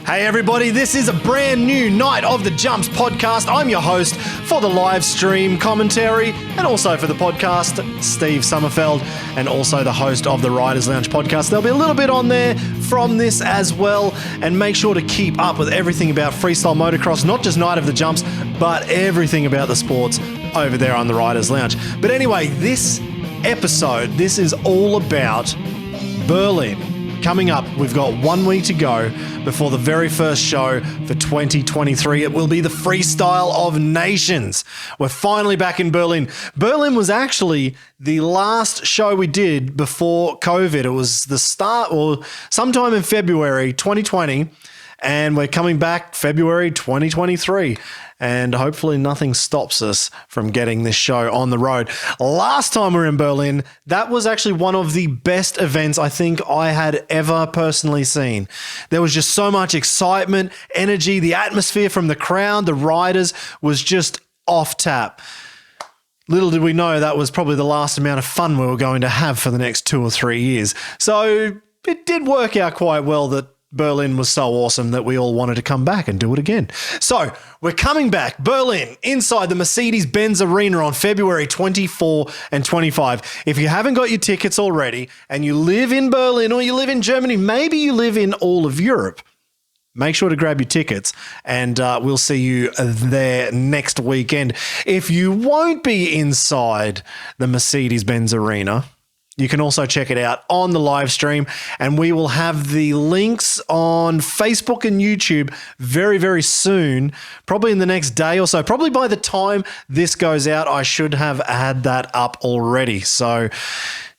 Hey everybody, this is a brand new Night of the Jumps podcast. I'm your host for the live stream commentary and also for the podcast, Steve Sommerfeld, and also the host of the Riders Lounge podcast. There'll be a little bit on there from this as well, and make sure to keep up with everything about freestyle motocross, not just Night of the Jumps, but everything about the sports over there on the Riders Lounge. But anyway, this episode, this is all about Berlin. Coming up, we've got 1 week to go before the very first show for 2023. It will be the Freestyle of Nations. We're finally back in Berlin. Berlin was actually the last show we did before COVID. It was the start, or sometime in February 2020, and we're coming back February 2023. And hopefully nothing stops us from getting this show on the road. Last time we were in Berlin, that was actually one of the best events I think I had ever personally seen. There was just so much excitement, energy, the atmosphere from the crowd, the riders was just off tap. Little did we know that was probably the last amount of fun we were going to have for the next 2 or 3 years. So it did work out quite well that Berlin was so awesome that we all wanted to come back and do it again. So we're coming back, Berlin, inside the Mercedes-Benz Arena on February 24 and 25. If you haven't got your tickets already and you live in Berlin or you live in Germany, maybe you live in all of Europe, make sure to grab your tickets and we'll see you there next weekend. If you won't be inside the Mercedes-Benz Arena, you can also check it out on the live stream, and we will have the links on Facebook and YouTube very, very soon, probably in the next day or so. Probably by the time this goes out, I should have had that up already. So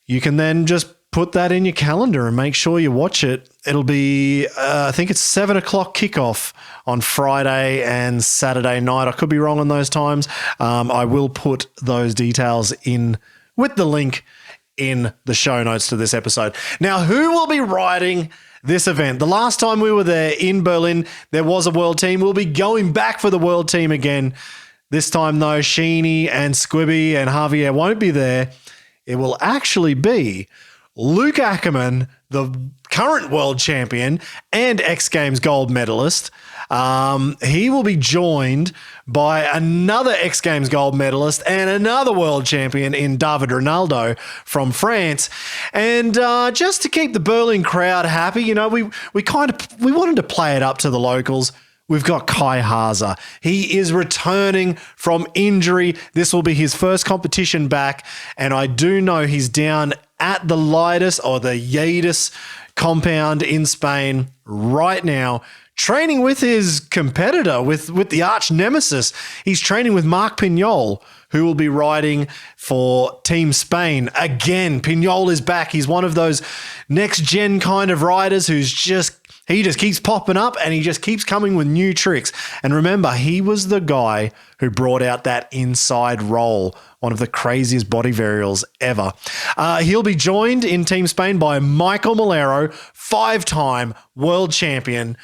you can then just put that in your calendar and make sure you watch it. It'll be, I think it's 7 o'clock kickoff on Friday and Saturday night. I could be wrong on those times. I will put those details in with the link in the show notes to this episode. Now, who will be riding this event? The last time we were there in Berlin, there was a world team. We'll be going back for the world team again. This time, though, Sheeny and Squibby and Javier won't be there. It will actually be Luc Ackermann, the current world champion and X Games gold medalist. He will be joined by another X Games gold medalist and another world champion in David Rinaldo from France. And just to keep the Berlin crowd happy, you know, we wanted to play it up to the locals. We've got Kai Haase. He is returning from injury. This will be his first competition back, and I do know he's down at the Lightus or the Yadis compound in Spain right now, training with his competitor, with the arch nemesis. He's training with Marc Pinyol, who will be riding for Team Spain. Again, Pinyol is back. He's one of those next-gen kind of riders he just keeps popping up and he just keeps coming with new tricks. And remember, he was the guy who brought out that inside roll, one of the craziest body varials ever. He'll be joined in Team Spain by Maikel Melero, 5-time world champion,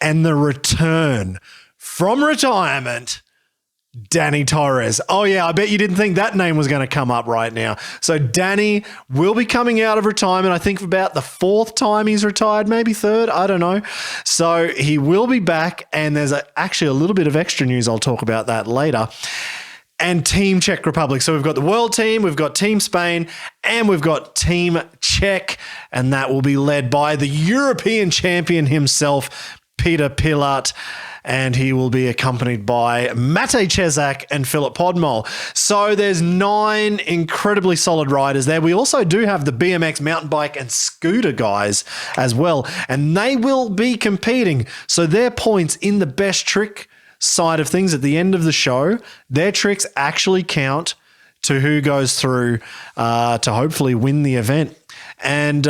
and the return from retirement, Dany Torres. Oh yeah, I bet you didn't think that name was going to come up right now. So Dany will be coming out of retirement, I think about the 4th time he's retired, maybe 3rd, I don't know. So he will be back, and there's actually a little bit of extra news. I'll talk about that later. And Team Czech Republic. So we've got the world team, we've got Team Spain, and we've got Team Czech, and that will be led by the European champion himself, Peter Pilat, and he will be accompanied by Matej Čezak and Filip Podmol. So there's 9 incredibly solid riders there. We also do have the BMX, mountain bike, and scooter guys as well, and they will be competing. So their points in the best trick side of things at the end of the show, their tricks actually count to who goes through to hopefully win the event. And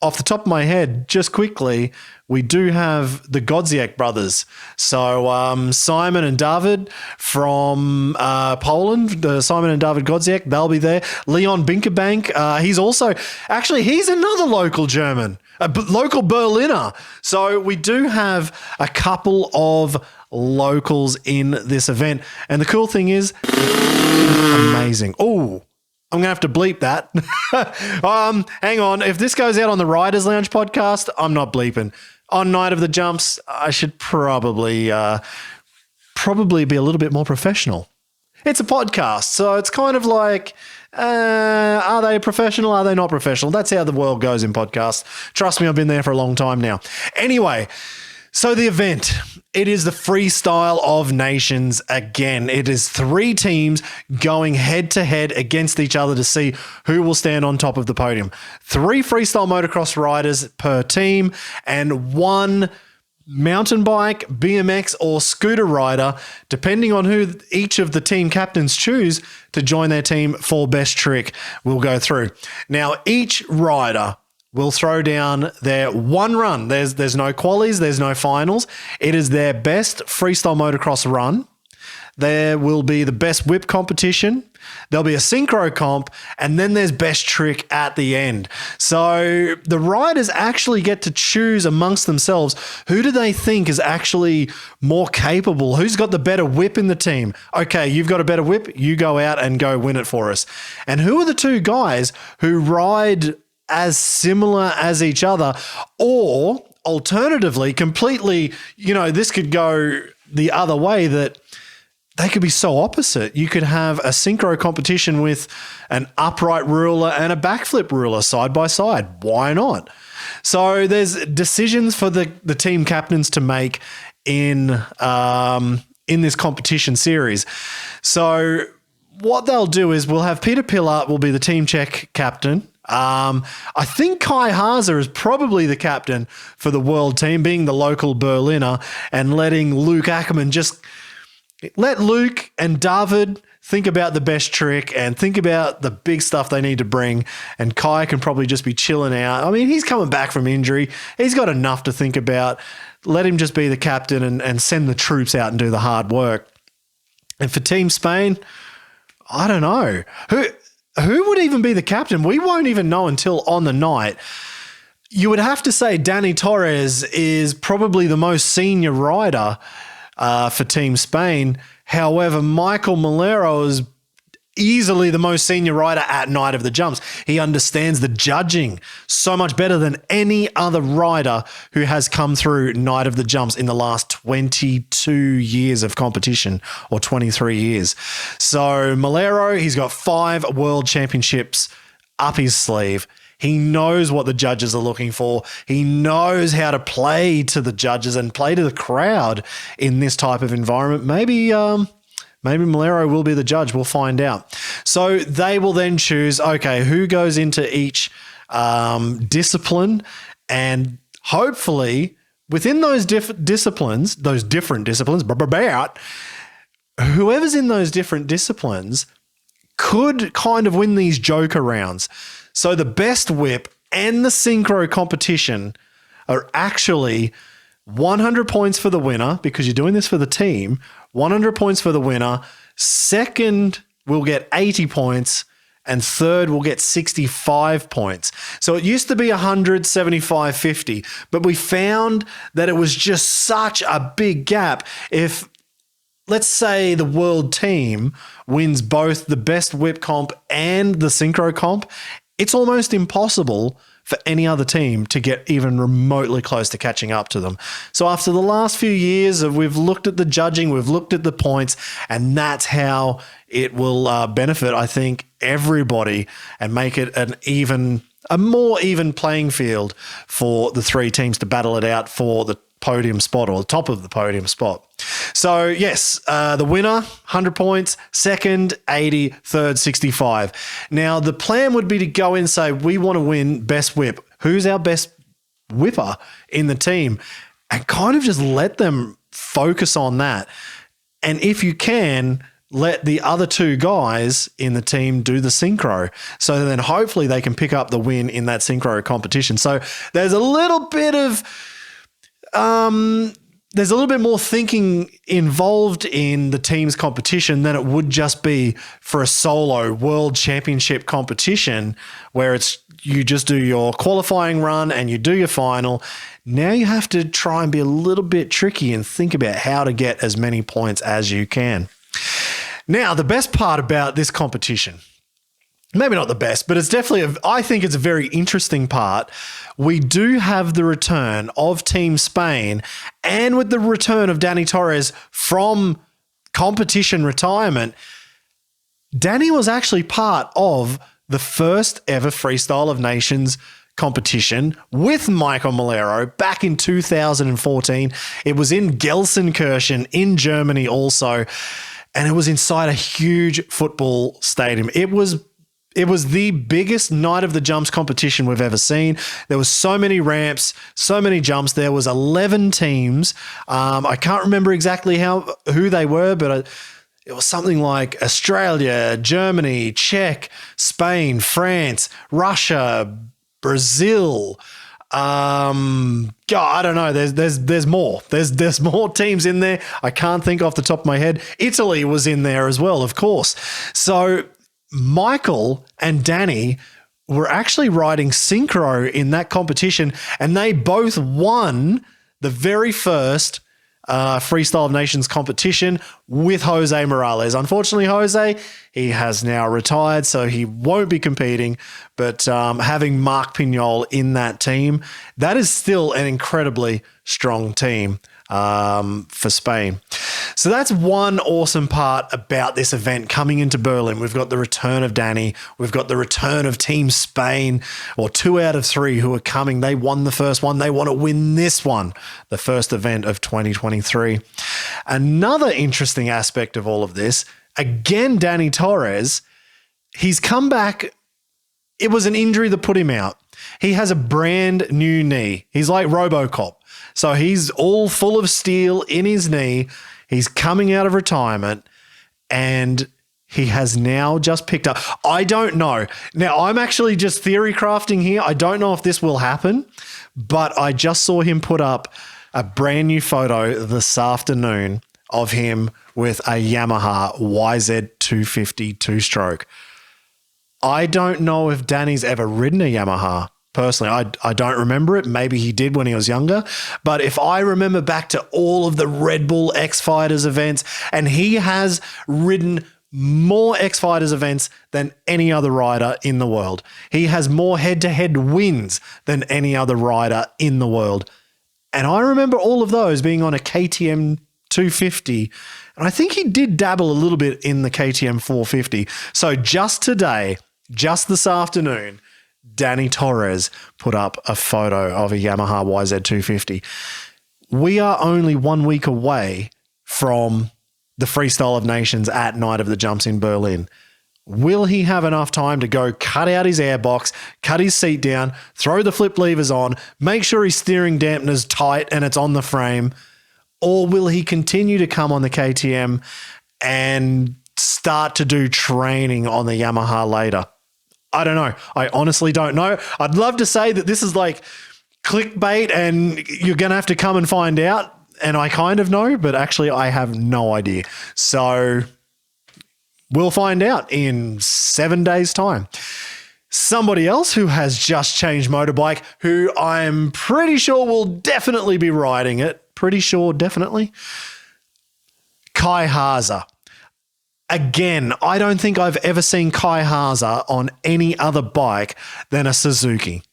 off the top of my head, just quickly, we do have the Godziak brothers. So Simon and David from Poland, Simon and David Godziak, they'll be there. Leon Binkerbank, he's another local German, a local Berliner. So we do have a couple of locals in this event. And the cool thing is, amazing. Oh, I'm going to have to bleep that. Hang on. If this goes out on the Riders Lounge podcast, I'm not bleeping. on Night of the Jumps, I should probably be a little bit more professional. It's a podcast, so it's kind of like, are they professional? Are they not professional? That's how the world goes in podcasts. Trust me, I've been there for a long time now. Anyway, so the event, it is the Freestyle of Nations again. It is 3 teams going head-to-head against each other to see who will stand on top of the podium. 3 freestyle motocross riders per team and 1 mountain bike, BMX, or scooter rider, depending on who each of the team captains choose to join their team for best trick, will go through. Now, each rider will throw down their one run. There's no qualies, there's no finals. It is their best freestyle motocross run. There will be the best whip competition. There'll be a synchro comp, and then there's best trick at the end. So the riders actually get to choose amongst themselves who do they think is actually more capable, who's got the better whip in the team. Okay, you've got a better whip, you go out and go win it for us. And who are the 2 guys who ride as similar as each other, or alternatively, completely, this could go the other way, that they could be so opposite. You could have a synchro competition with an upright ruler and a backflip ruler side by side. Why not? So there's decisions for the team captains to make in this competition series. So what they'll do is we'll have Peter Pillart will be the team check captain. I think Kai Haase is probably the captain for the world team, being the local Berliner, and letting Luc Ackermann just let Luke and David think about the best trick and think about the big stuff they need to bring. And Kai can probably just be chilling out. I mean, he's coming back from injury. He's got enough to think about. Let him just be the captain and send the troops out and do the hard work. And for Team Spain, I don't know. Who would even be the captain? We won't even know until on the night. You would have to say Dany Torres is probably the most senior rider for Team Spain. However, Maikel Melero is easily the most senior rider at Night of the Jumps. He understands the judging so much better than any other rider who has come through Night of the Jumps in the last 22 years of competition, or 23 years. So Melero, he's got 5 world championships up his sleeve. He knows what the judges are looking for. He knows how to play to the judges and play to the crowd in this type of environment. Maybe Melero will be the judge. We'll find out. So they will then choose, okay, who goes into each discipline, and hopefully within those different disciplines, whoever's in those different disciplines could kind of win these joker rounds. So the best whip and the synchro competition are actually 100 points for the winner, because you're doing this for the team. 100 points for the winner. Second will get 80 points, and third will get 65 points. So it used to be 100, 75, 50, but we found that it was just such a big gap. If, let's say, the world team wins both the best whip comp and the synchro comp, it's almost impossible for any other team to get even remotely close to catching up to them. So after the last few years we've looked at the judging, we've looked at the points, and that's how it will benefit, I think, everybody, and make it a more even playing field for the 3 teams to battle it out for the podium spot, or the top of the podium spot. So yes, the winner, 100 points, second, 80, third, 65. Now the plan would be to go in and say, we want to win best whip. Who's our best whipper in the team? And kind of just let them focus on that. And if you can, let the other 2 guys in the team do the synchro. So then hopefully they can pick up the win in that synchro competition. So there's a little bit of more thinking involved in the team's competition than it would just be for a solo world championship competition, where it's you just do your qualifying run and you do your final. Now you have to try and be a little bit tricky and think about how to get as many points as you can. Now, the best part about this competition maybe not the best, but it's definitely, I think it's a very interesting part. We do have the return of Team Spain, and with the return of Dany Torres from competition retirement, Dany was actually part of the first ever Freestyle of Nations competition with Maikel Melero back in 2014. It was in Gelsenkirchen in Germany also, and it was inside a huge football stadium. It was the biggest Night of the Jumps competition we've ever seen. There was so many ramps, so many jumps. There was 11 teams. I can't remember exactly who they were, but it was something like Australia, Germany, Czech, Spain, France, Russia, Brazil. God, I don't know. There's more. There's more teams in there. I can't think off the top of my head. Italy was in there as well, of course. So Maikel and Dany were actually riding synchro in that competition, and they both won the very first Freestyle of Nations competition with Jose Miralles. Unfortunately, Jose, he has now retired, so he won't be competing, but having Marc Pinyol in that team, that is still an incredibly strong team for Spain. So that's one awesome part about this event coming into Berlin. We've got the return of Dany. We've got the return of Team Spain, or 2 out of 3 who are coming. They won the first one. They want to win this one, the first event of 2023. Another interesting aspect of all of this, again, Dany Torres, he's come back. It was an injury that put him out. He has a brand new knee. He's like RoboCop. So he's all full of steel in his knee. He's coming out of retirement, and he has now just picked up. I don't know. Now, I'm actually just theory crafting here. I don't know if this will happen, but I just saw him put up a brand new photo this afternoon of him with a Yamaha YZ250 two-stroke. I don't know if Dany's ever ridden a Yamaha. Personally, I don't remember it. Maybe he did when he was younger. But if I remember back to all of the Red Bull X-Fighters events, and he has ridden more X-Fighters events than any other rider in the world. He has more head-to-head wins than any other rider in the world. And I remember all of those being on a KTM 250. And I think he did dabble a little bit in the KTM 450. So just today, just this afternoon, Dany Torres put up a photo of a Yamaha YZ250. We are only 1 week away from the Freestyle of Nations at Night of the Jumps in Berlin. Will he have enough time to go cut out his airbox, cut his seat down, throw the flip levers on, make sure his steering dampener's tight and it's on the frame? Or will he continue to come on the KTM and start to do training on the Yamaha later? I don't know. I honestly don't know. I'd love to say that this is like clickbait and you're going to have to come and find out. And I kind of know, but actually I have no idea. So we'll find out in 7 days' time. Somebody else who has just changed motorbike, who I'm pretty sure will definitely be riding it. Pretty sure, definitely. Kai Haase. Again, I don't think I've ever seen Kai Haase on any other bike than a Suzuki.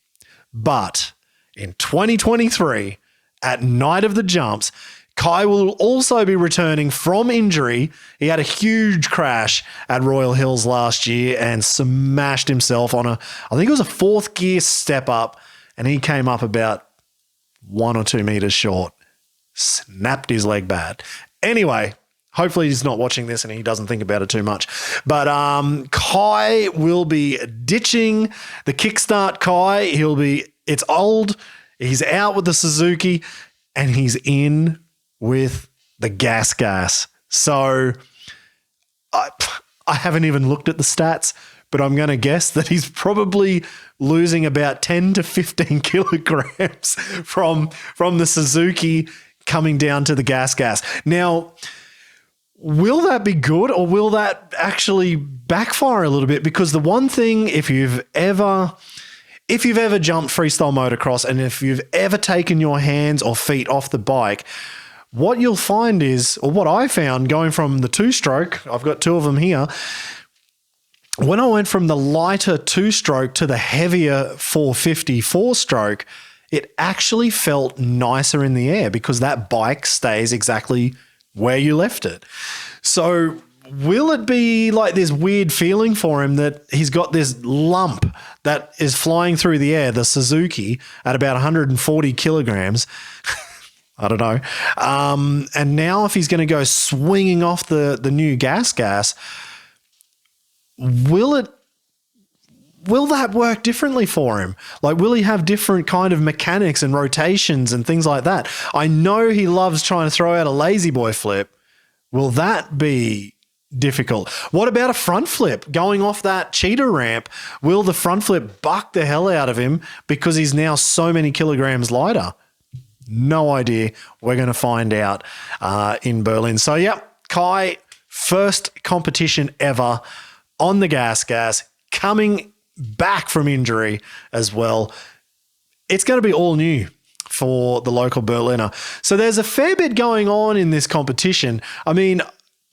But in 2023, at Night of the Jumps, Kai will also be returning from injury. He had a huge crash at Royal Hills last year and smashed himself on I think it was a 4th gear step up, and he came up about 1 or 2 meters short. Snapped his leg bad. Anyway, hopefully he's not watching this and he doesn't think about it too much. But Kai will be ditching the Kickstart Kai. It's old. He's out with the Suzuki and he's in with the gas. So I haven't even looked at the stats, but I'm going to guess that he's probably losing about 10 to 15 kilograms from the Suzuki coming down to the gas. Now, will that be good or will that actually backfire a little bit? Because the one thing, if you've ever jumped freestyle motocross and if you've ever taken your hands or feet off the bike, what you'll find is, or what I found going from the 2-stroke, I've got 2 of them here, when I went from the lighter 2-stroke to the heavier 450 4-stroke, it actually felt nicer in the air because that bike stays exactly where you left it. So will it be like this weird feeling for him that he's got this lump that is flying through the air, the Suzuki, at about 140 kilograms? I don't know. And now if he's going to go swinging off the new gas, will that work differently for him? Like, will he have different kind of mechanics and rotations and things like that? I know he loves trying to throw out a lazy boy flip. Will that be difficult? What about a front flip going off that cheetah ramp? Will the front flip buck the hell out of him because he's now so many kilograms lighter? No idea. We're going to find out in Berlin. So, Kai, first competition ever on the gas, coming back from injury as well. It's going to be all new for the local Berliner. So there's a fair bit going on in this competition. I mean,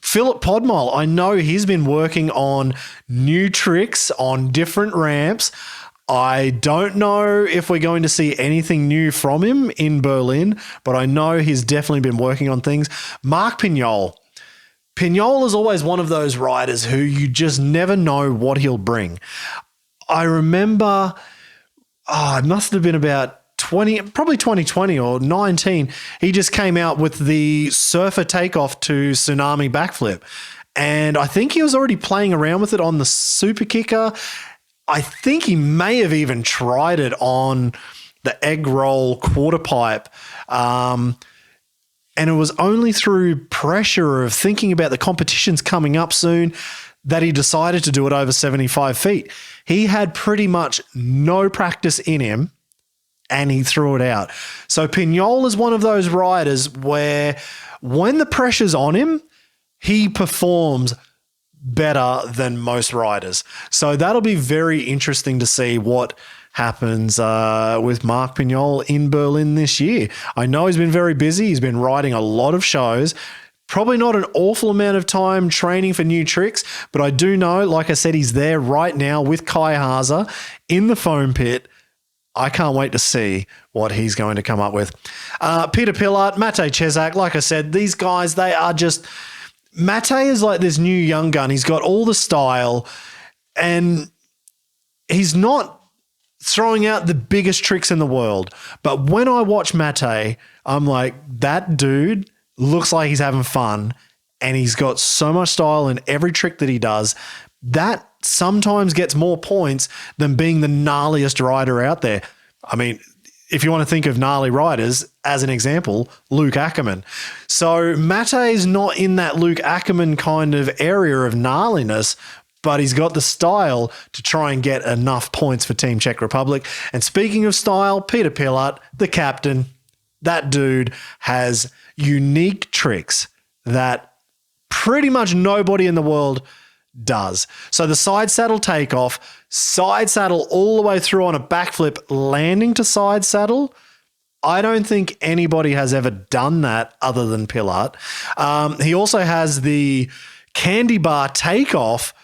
Philip Podmol, I know he's been working on new tricks on different ramps. I don't know if we're going to see anything new from him in Berlin, but I know he's definitely been working on things. Marc Pinyol. Pinyol is always one of those riders who you just never know what he'll bring. I remember, it must have been about 2020 or 19, he just came out with the surfer takeoff to tsunami backflip. And I think he was already playing around with it on the super kicker. I think he may have even tried it on the egg roll quarter pipe. And it was only through pressure of thinking about the competitions coming up soon that he decided to do it over 75 feet. He had pretty much no practice in him, and he threw it out. So Pinyol is one of those riders where when the pressure's on him, he performs better than most riders. So that'll be very interesting to see what happens with Marc Pinyol in Berlin this year. I know he's been very busy. He's been riding a lot of shows. Probably not an awful amount of time training for new tricks, but I do know, like I said, he's there right now with Kai Haase in the foam pit. I can't wait to see what he's going to come up with. Peter Pillard, Matej Cezak, like I said, these guys, they are just... Matej is like this new young gun. He's got all the style, and he's not throwing out the biggest tricks in the world. But when I watch Matej, I'm like, that dude looks like he's having fun, and he's got so much style in every trick that he does. That sometimes gets more points than being the gnarliest rider out there. I mean, if you want to think of gnarly riders, as an example, Luc Ackermann. So Matej's not in that Luc Ackermann kind of area of gnarliness, but he's got the style to try and get enough points for Team Czech Republic. And speaking of style, Peter Pillard, the captain, that dude has unique tricks that pretty much nobody in the world does. So the side saddle takeoff, side saddle all the way through on a backflip, landing to side saddle. I don't think anybody has ever done that other than Pillard. He also has the candy bar takeoff,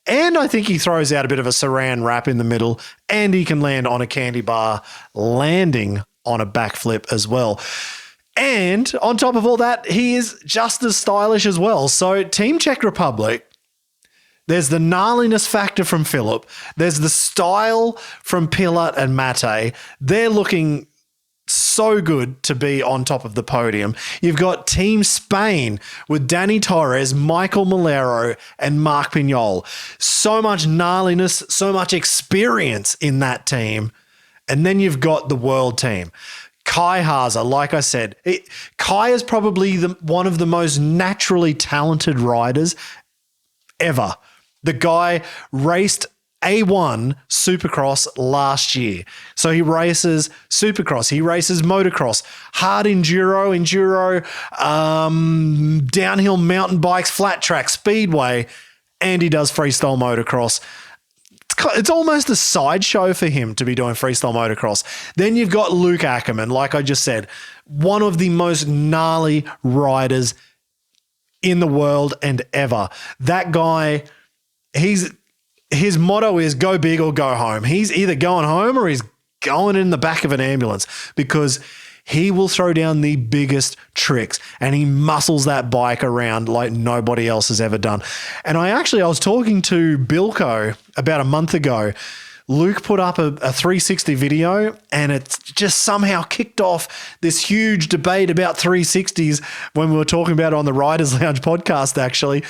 and I think he throws out a bit of a saran wrap in the middle, and he can land on a candy bar landing on a backflip as well. And on top of all that, he is just as stylish as well. So Team Czech Republic, there's the gnarliness factor from Philip. There's the style from Pillard and Matej. They're looking so good to be on top of the podium. You've got Team Spain with Dany Torres, Maikel Melero, and Marc Pinyol. So much gnarliness, so much experience in that team. And then you've got the world team. Kai Haase, like I said, Kai is probably one of the most naturally talented riders ever. The guy raced A1 Supercross last year. So he races Supercross, he races Motocross, hard enduro, downhill mountain bikes, flat track, Speedway, and he does freestyle motocross. It's almost a sideshow for him to be doing freestyle motocross. Then you've got Luc Ackermann, like I just said, one of the most gnarly riders in the world and ever. That guy, he's his motto is go big or go home. He's either going home or he's going in the back of an ambulance, because he will throw down the biggest tricks and he muscles that bike around like nobody else has ever done. And I was talking to Bilko about a month ago. Luke put up a 360 video and it just somehow kicked off this huge debate about 360s when we were talking about it on the Riders Lounge podcast, actually.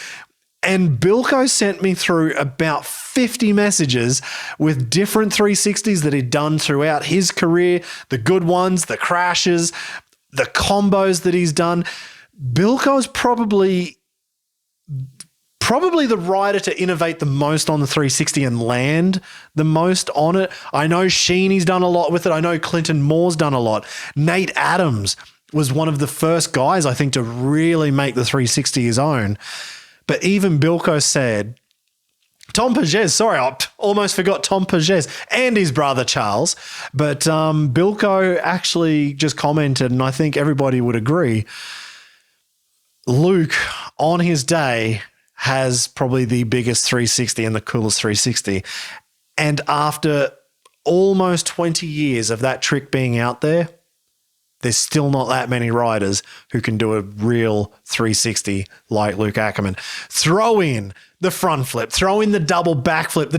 And Bilko sent me through about 50 messages with different 360s that he'd done throughout his career, the good ones, the crashes, the combos that he's done. Bilko's probably the rider to innovate the most on the 360 and land the most on it. I know Sheeny's done a lot with it. I know Clinton Moore's done a lot. Nate Adams was one of the first guys, I think, to really make the 360 his own. But even Bilko said, Tom Pages, sorry, I almost forgot Tom Pages and his brother Charles. But Bilko actually just commented, and I think everybody would agree, Luke, on his day, has probably the biggest 360 and the coolest 360. And after almost 20 years of that trick being out there, there's still not that many riders who can do a real 360 like Luc Ackermann. Throw in the front flip, throw in the double backflip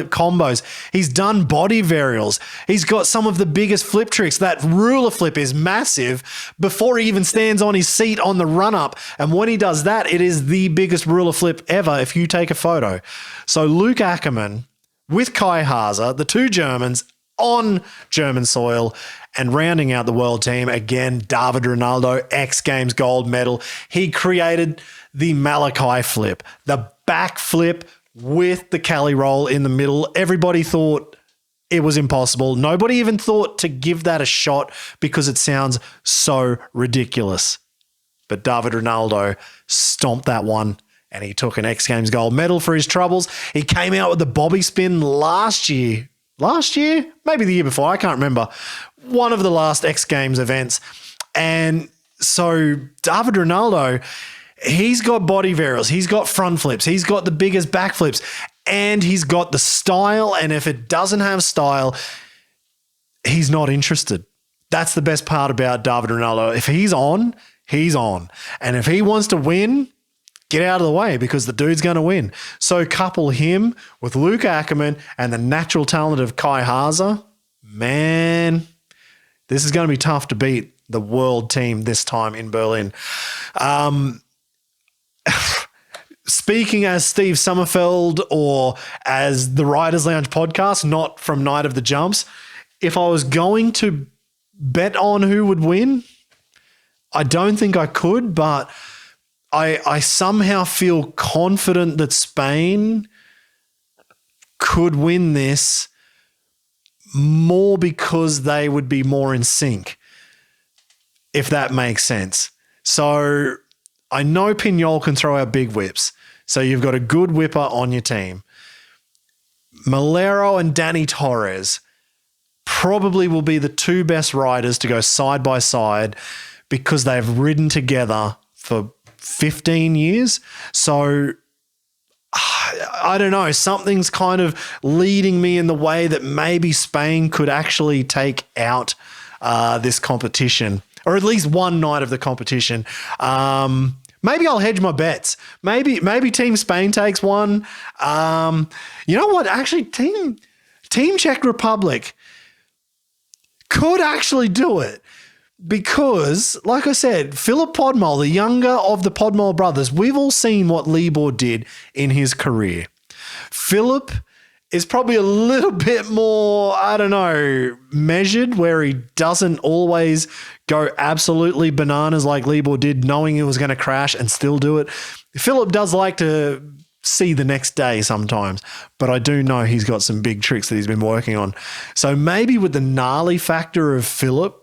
combos. He's done body varials. He's got some of the biggest flip tricks. That ruler flip is massive before he even stands on his seat on the run-up. And when he does that, it is the biggest ruler flip ever if you take a photo. So Luc Ackermann with Kai Haase, the two Germans on German soil, and rounding out the world team, again, David Rinaldo, X Games gold medal. He created the Malachi flip, the back flip with the Cali roll in the middle. Everybody thought it was impossible. Nobody even thought to give that a shot because it sounds so ridiculous. But David Rinaldo stomped that one and he took an X Games gold medal for his troubles. He came out with the bobby spin last year, maybe the year before, I can't remember, one of the last X Games events. And so David Rinaldo, he's got body varials, he's got front flips, he's got the biggest back flips, and he's got the style. And if it doesn't have style, he's not interested. That's the best part about David Rinaldo. If he's on, he's on. And if he wants to win, get out of the way because the dude's going to win. So couple him with Luc Ackermann and the natural talent of Kai Haase. Man, this is going to be tough to beat the world team this time in Berlin. Speaking as Steve Sommerfeld or as the Riders Lounge podcast, not from Night of the Jumps, if I was going to bet on who would win, I don't think I could, but I somehow feel confident that Spain could win this more because they would be more in sync, if that makes sense. So I know Pinyol can throw out big whips. So you've got a good whipper on your team. Melero and Dany Torres probably will be the two best riders to go side by side because they've ridden together for 15 years. So I don't know, something's kind of leading me in the way that maybe Spain could actually take out this competition, or at least one night of the competition. Maybe I'll hedge my bets. Maybe Team Spain takes one. You know what? Actually, Team Czech Republic could actually do it. Because, like I said, Philip Podmol, the younger of the Podmol brothers, we've all seen what Libor did in his career. Philip is probably a little bit more, I don't know, measured, where he doesn't always go absolutely bananas like Libor did, knowing he was going to crash and still do it. Philip does like to see the next day sometimes, but I do know he's got some big tricks that he's been working on. So maybe with the gnarly factor of Philip,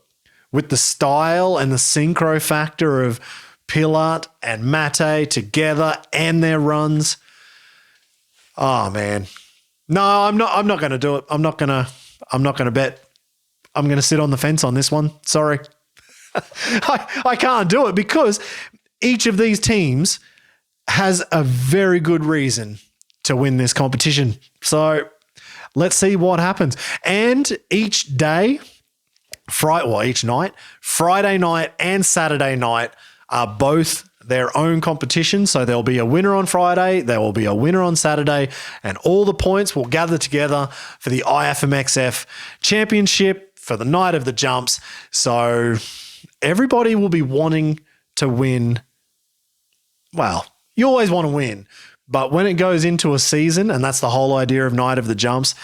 with the style and the synchro factor of Pilat and Mate together and their runs. Oh man. No, I'm not going to do it. I'm not going to bet. I'm going to sit on the fence on this one. Sorry. I can't do it because each of these teams has a very good reason to win this competition. So let's see what happens. And each day, each night, Friday night and Saturday night are both their own competition. So there'll be a winner on Friday, there will be a winner on Saturday, and all the points will gather together for the IFMXF Championship for the night of the jumps. So everybody will be wanting to win. Well, you always want to win, but when it goes into a season, and that's the whole idea of night of the jumps,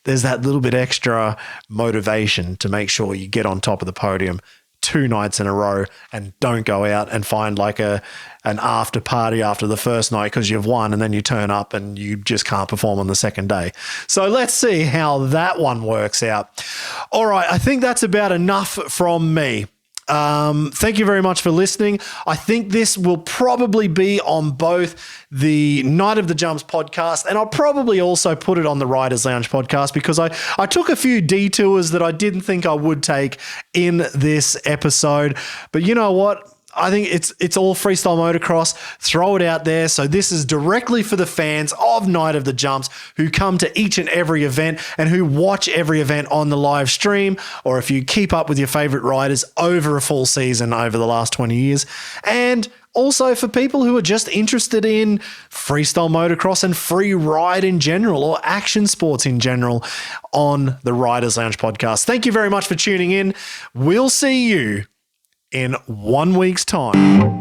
there's that little bit extra motivation to make sure you get on top of the podium 2 nights in a row and don't go out and find like an after party after the first night because you've won and then you turn up and you just can't perform on the second day. So let's see how that one works out. All right, I think that's about enough from me. Thank you very much for listening. I think this will probably be on both the Night of the Jumps podcast, and I'll probably also put it on the Riders Lounge podcast because I took a few detours that I didn't think I would take in this episode. But you know what? I think it's all freestyle motocross. Throw it out there. So this is directly for the fans of Night of the Jumps who come to each and every event and who watch every event on the live stream, or if you keep up with your favorite riders over a full season over the last 20 years. And also for people who are just interested in freestyle motocross and free ride in general, or action sports in general, on the Riders Lounge podcast. Thank you very much for tuning in. We'll see you in 1 week's time.